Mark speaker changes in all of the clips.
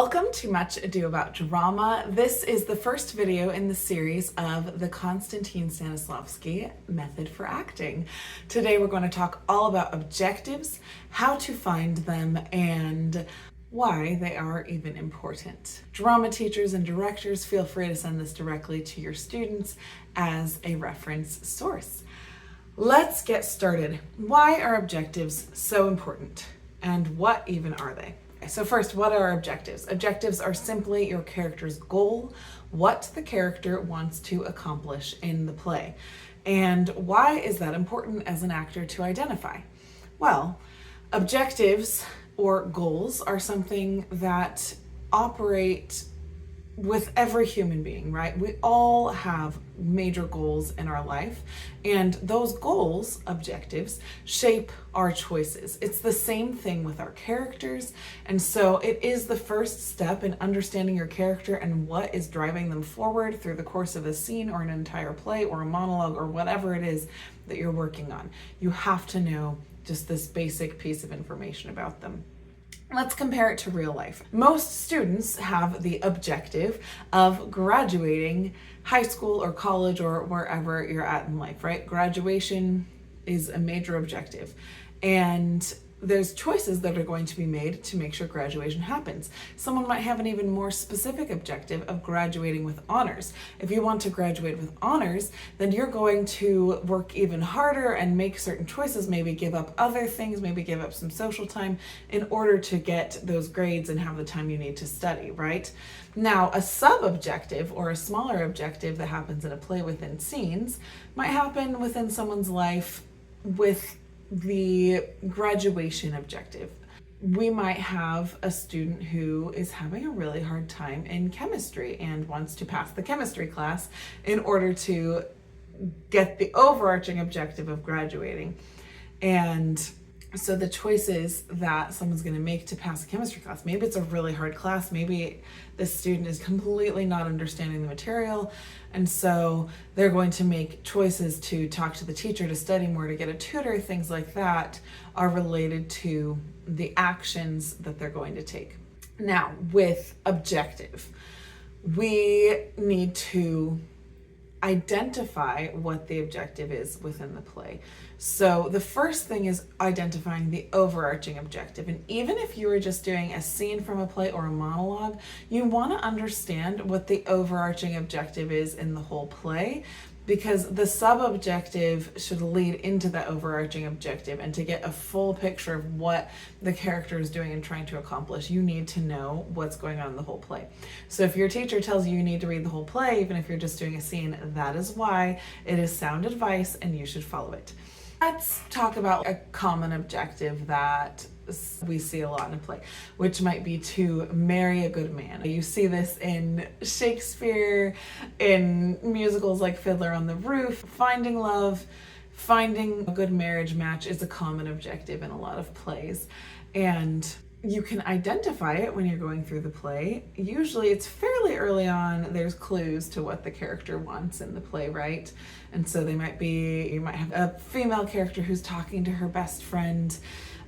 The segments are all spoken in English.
Speaker 1: Welcome to Much Ado About Drama. This is the first video in the series of the Konstantin Stanislavski method for acting. Today we're going to talk all about objectives, how to find them, and why they are even important. Drama teachers and directors, feel free to send this directly to your students as a reference source. Let's get started. Why are objectives so important? And what even are they? So first, what are objectives? Objectives are simply your character's goal, what the character wants to accomplish in the play. And why is that important as an actor to identify? Well, objectives or goals are something that operate with every human being, right? We all have major goals in our life, and those goals, objectives, shape our choices. It's the same thing with our characters, and so it is the first step in understanding your character and what is driving them forward through the course of a scene or an entire play or a monologue or whatever it is that you're working on. You have to know just this basic piece of information about them. Let's compare it to real life. Most students have the objective of graduating high school or college or wherever you're at in life, right? Graduation is a major objective. And there's choices that are going to be made to make sure graduation happens. Someone might have an even more specific objective of graduating with honors. If you want to graduate with honors, then you're going to work even harder and make certain choices, maybe give up other things, maybe give up some social time in order to get those grades and have the time you need to study, right? Now, a sub-objective or a smaller objective that happens in a play within scenes might happen within someone's life with the graduation objective. We might have a student who is having a really hard time in chemistry and wants to pass the chemistry class in order to get the overarching objective of graduating. And so the choices that someone's going to make to pass a chemistry class, maybe it's a really hard class, maybe the student is completely not understanding the material, and so they're going to make choices to talk to the teacher, to study more, to get a tutor. Things like that are related to the actions that they're going to take. Now, with objective, we need to identify what the objective is within the play. So the first thing is identifying the overarching objective. And even if you were just doing a scene from a play or a monologue, you want to understand what the overarching objective is in the whole play, because the sub-objective should lead into the overarching objective. And to get a full picture of what the character is doing and trying to accomplish, you need to know what's going on in the whole play. So if your teacher tells you you need to read the whole play, even if you're just doing a scene, that is why it is sound advice and you should follow it. Let's talk about a common objective that we see a lot in a play, which might be to marry a good man. You see this in Shakespeare, in musicals like Fiddler on the Roof. Finding love, finding a good marriage match is a common objective in a lot of plays. And you can identify it when you're going through the play. Usually it's fairly early on. There's clues to what the character wants in the play, right? And so you might have a female character who's talking to her best friend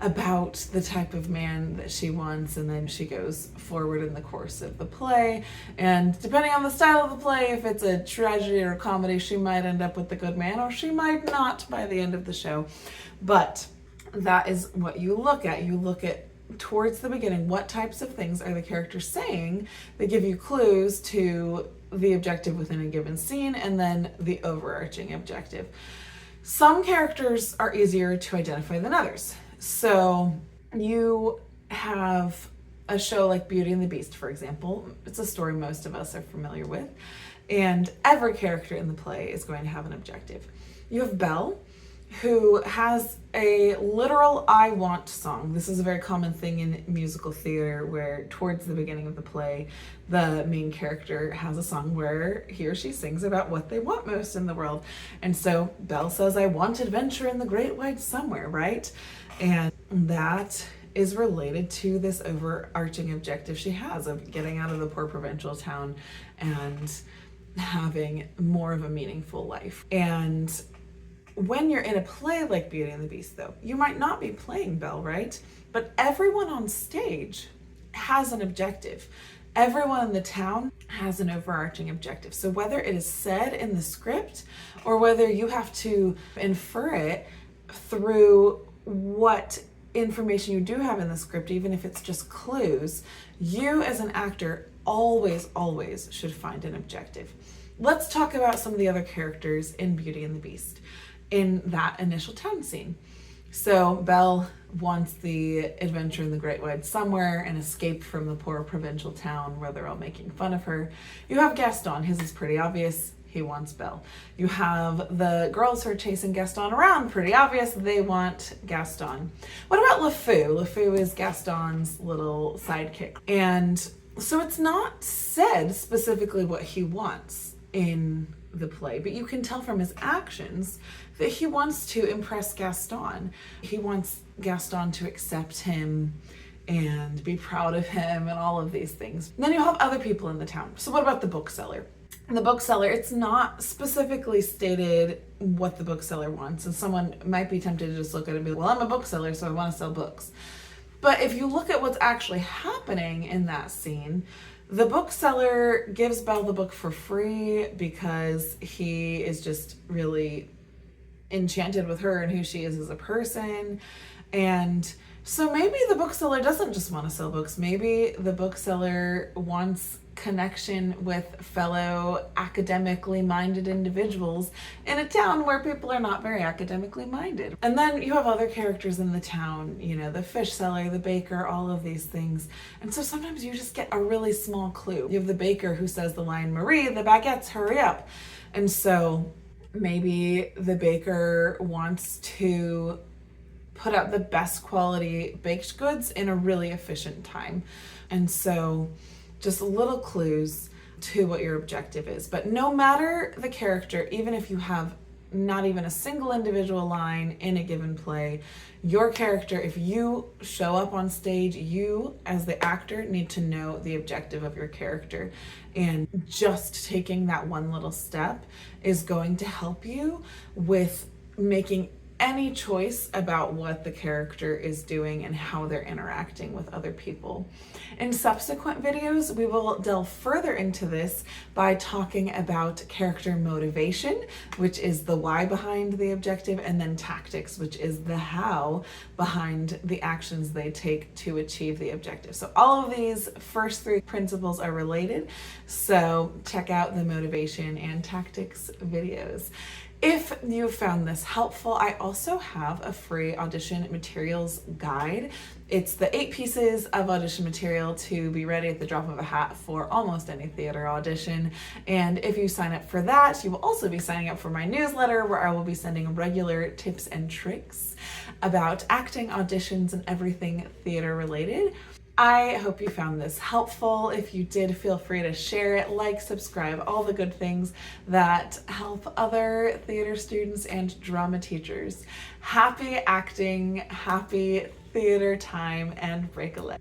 Speaker 1: about the type of man that she wants, and then she goes forward in the course of the play. And depending on the style of the play, if it's a tragedy or a comedy, she might end up with the good man, or she might not by the end of the show. But that is what you look at. You look at towards the beginning, what types of things are the characters saying that give you clues to the objective within a given scene, and then the overarching objective. Some characters are easier to identify than others. So you have a show like Beauty and the Beast, for example. It's a story most of us are familiar with, and every character in the play is going to have an objective. You have Belle, who has a literal I want song. This is a very common thing in musical theater, where towards the beginning of the play, the main character has a song where he or she sings about what they want most in the world. And so Belle says, I want adventure in the great wide somewhere, right? And that is related to this overarching objective she has of getting out of the poor provincial town and having more of a meaningful life. And when you're in a play like Beauty and the Beast, though, you might not be playing Belle, right? But everyone on stage has an objective. Everyone in the town has an overarching objective. So whether it is said in the script or whether you have to infer it through what information you do have in the script, even if it's just clues, you as an actor always should find an objective. Let's talk about some of the other characters in Beauty and the Beast in that initial town scene. So Belle wants the adventure in the Great Wide Somewhere and escape from the poor provincial town where they're all making fun of her. You have Gaston, his is pretty obvious, he wants Belle. You have the girls who are chasing Gaston around, pretty obvious, they want Gaston. What about LeFou? LeFou is Gaston's little sidekick. And so it's not said specifically what he wants in the play, but you can tell from his actions that he wants to impress Gaston. He wants Gaston to accept him and be proud of him and all of these things. And then you have other people in the town. So what about the bookseller? And the bookseller, it's not specifically stated what the bookseller wants, and someone might be tempted to just look at it and be like, well, I'm a bookseller, so I want to sell books. But if you look at what's actually happening in that scene, the bookseller gives Belle the book for free because he is just really enchanted with her and who she is as a person. And so maybe the bookseller doesn't just want to sell books. Maybe the bookseller wants connection with fellow academically minded individuals in a town where people are not very academically minded. And then you have other characters in the town, you know, the fish seller, the baker, all of these things. And so sometimes you just get a really small clue. You have the baker who says the line, Marie, the baguettes, hurry up. And so maybe the baker wants to put out the best quality baked goods in a really efficient time. And so just little clues to what your objective is. But no matter the character, even if you have not even a single individual line in a given play, your character, if you show up on stage, you as the actor need to know the objective of your character. And just taking that one little step is going to help you with making any choice about what the character is doing and how they're interacting with other people. In subsequent videos, we will delve further into this by talking about character motivation, which is the why behind the objective, and then tactics, which is the how behind the actions they take to achieve the objective. So all of these first three principles are related, so check out the motivation and tactics videos. If you found this helpful, I also have a free audition materials guide. It's the 8 pieces of audition material to be ready at the drop of a hat for almost any theater audition. And if you sign up for that, you will also be signing up for my newsletter where I will be sending regular tips and tricks about acting, auditions, and everything theater related. I hope you found this helpful. If you did, feel free to share it, like, subscribe, all the good things that help other theater students and drama teachers. Happy acting, happy theater time, and break a leg.